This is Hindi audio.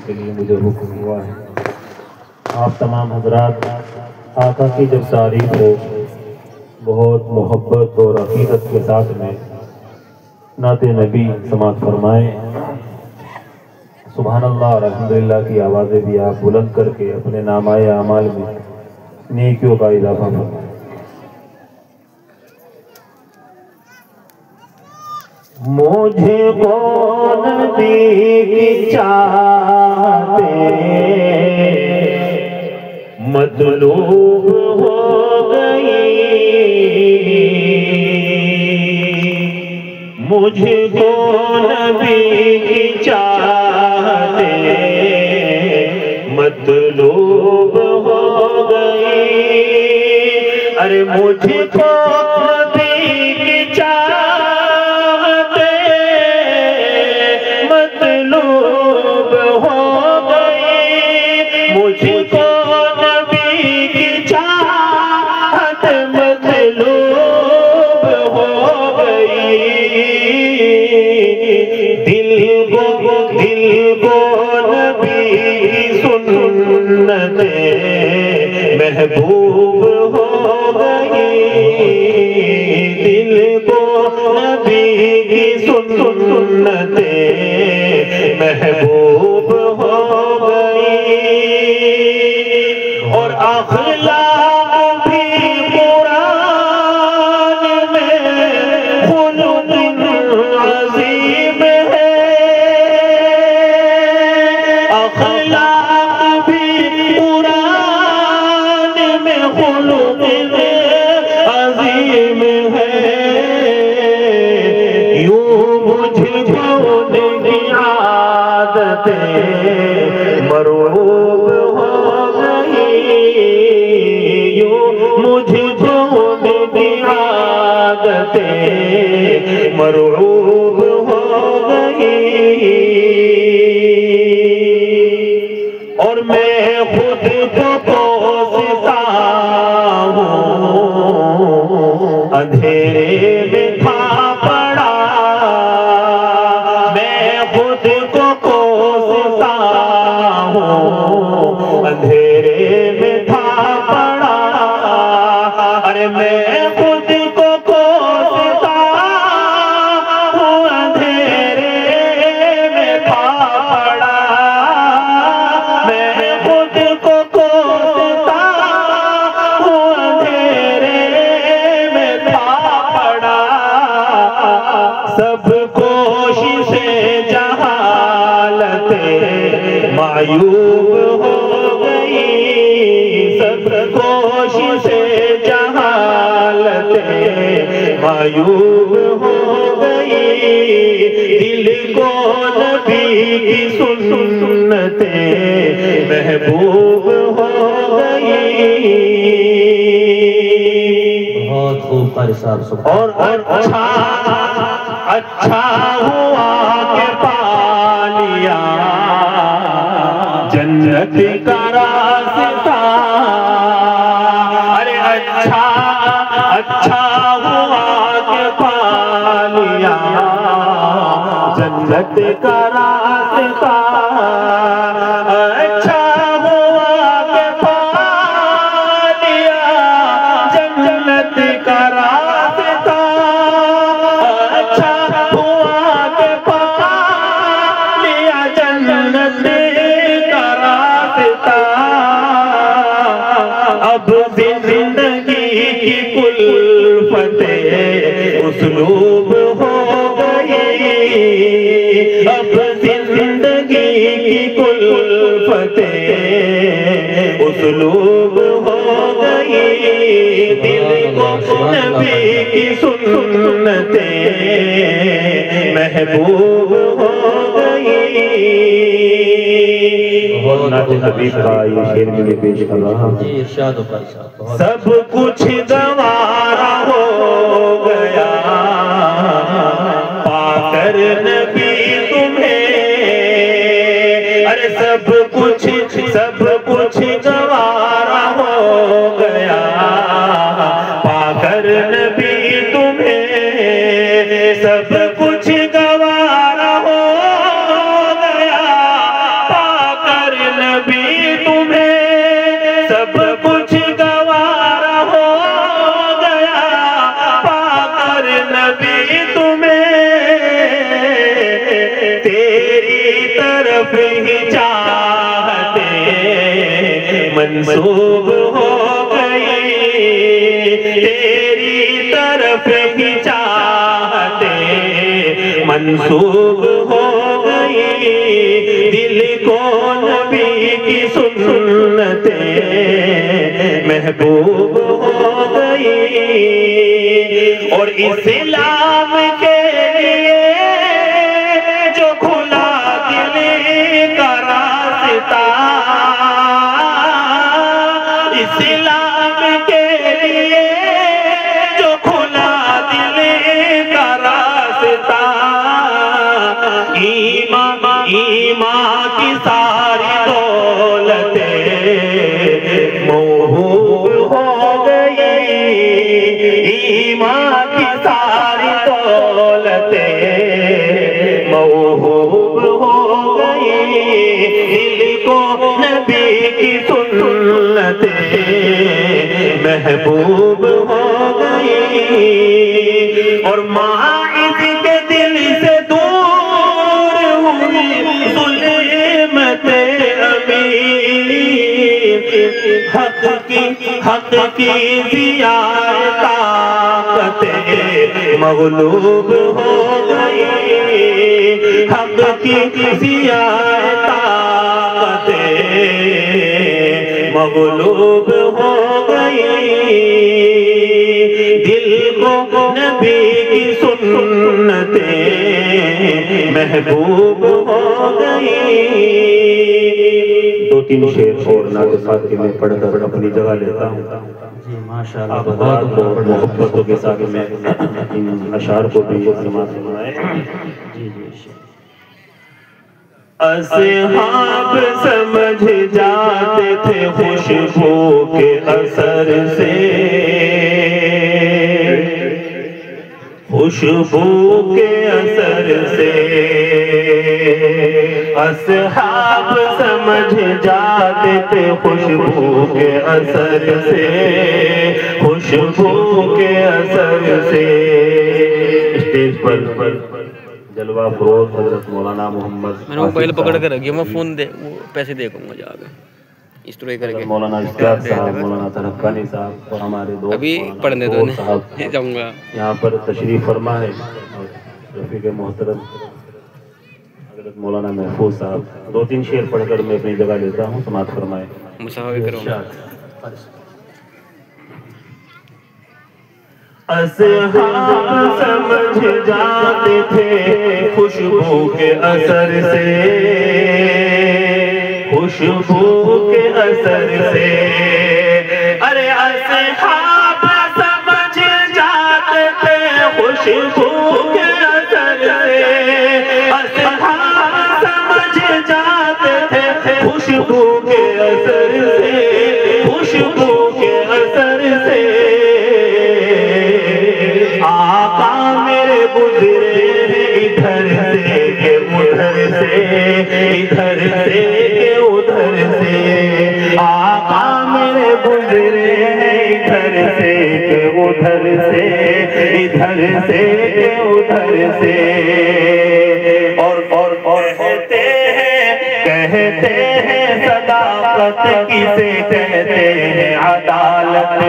के लिए मुझे हुक्म हुआ है। आप तमाम हजरात आका की जब तारीफ हो बहुत मोहब्बत और अकीदत के साथ में नाते नबी समात फरमाएँ। सुभान अल्लाह और अल्हम्दुलिल्लाह की आवाज़ें भी आप बुलंद करके अपने नामाए आमाल में नेकियों का इजाफा फरमाएँ। मुझे कौन दी चाहते मतलूब हो गई, मुझे कौन दी चाहते मतलूब हो गई। अरे मुझे कौन दी चाहते मतलूब हो गई, मुझको नबी की चाहत मतलूब हो गई। दिल को नबी की सुन्नते महबूब हो गई, दिल को नबी की सुन्नते महबूब हो गई। और अखलाक भी कुरान में खुलुक अज़ीम है, अखलाक भी कुरान में खुलुक अज़ीम है। यूं मुझको मरूब हो गई, यूं मुझको मेरी आदतें मरूब हो गई। और मैं खुद को कोसता हूँ, अंधेरे में था पड़ा, मैं खुद को अंधेरे में था पड़ा। अरे मैं खुद को कोसता हूँ, अंधेरे में था पड़ा, मैं खुद को कोसता हूँ, अंधेरे में था पड़ा। सब कोशिशें जहालते मायूब हो गई, सब कोशिशें जहालते मायूब हो गई। दिल को नबी की सुन्नते महबूब हो गई। बहुत खूब कारी साहब। और अच्छा हुआ के पा लिया जन्नत का रास्ता। अरे अच्छा हुआ के पा लिया जन्नत का रास्ता। अच्छा हुआ के पा लिया जन्नत का रास्ता, अच्छा हुआ के पा लिया जन्नत का रास्ता। अब जिंदगी की कुल्फतें उस्लूब हो गई, अब जिंदगी की कुल्फतें उस्लूब हो गई। दिल को नबी की सुन्नतें महबूब हो गई। नाते हबीब का ये शेर में पेश कर रहा हूँ। सब कुछ गंवारा हो गया पाकर नबी तुम्हें। अरे सब कुछ गंवारा हो गया पाकर नबी तुम्हें। सब कुछ गंवारा हो गया पाकर ही चाहते मंसूब हो गई, तेरी तरफ ही चाहते मंसूब हो गई। दिल को नबी की सुन्नते महबूब हो गई। और इस्लाम के लिए जो खुला दिल का रास्ता, इस्लाम के लिए जो खुला दिल का रास्ता, ईमान की सारी दौलतें महबूब हो गई, ईमान की सारी दौलतें महबूब हो गई। दिल को नबी की सुन्नतें महबूब हो गई। और माइज़ के दिल से दूर हुई ज़ुल्मते अमीर, हक की ज़ियारतें मग़लूब हो गई, हक की ज़ियारतें मग़लूब हो गई। दिल को नबी की सुन्नतें महबूब हो गई। 2-3 शेर और नाते फातिहा में पढ़कर अपनी जगह लेता हूँ। जी माशाअल्लाह, बहुत मोहब्बतों के साथ में इन अशार को भी समाज सुनाए। जी जी। असहाब समझ जाते थे खुशबू के असर से, खुशबू के असर से। असहाब समझ जाते थे खुशबू के असर से, खुशबू के असर से। स्टेज पर जलवा फरोज हजरत मौलाना मोहम्मद, मैंने मोबाइल पकड़ कर रखी, मैं फोन दे वो पैसे देखूंगा जाकर इस तरह करके। मौलाना इश्तियाक साहब, मौलाना तरक्कानी साहब और हमारे दोस्त अभी पढ़ने दो साहब जाऊंगा यहाँ पर तशरीफ फरमा है। और रफीक मोहतरम हजरत मौलाना महफूज साहब 2-3 शेर पढ़कर मैं अपनी जगह लेता हूँ, समाप्त फरमाए। मुसाफिर करूंगा। असहाब समझ जाते थे खुशबू के असर से, खुशबू के असर से। अरे असहाब समझ जाते थे खुशबू के असर से, असहाब समझ जाते थे खुशबू के असर से, खुशबू के असर से। आका मेरे गुजरे इधर से के उधर से, इधर से के उधर से। आका मेरे गुजरे इधर से के उधर से, इधर से के उधर से। और कहते हैं सदाकत किसे कहते हैं, अदालत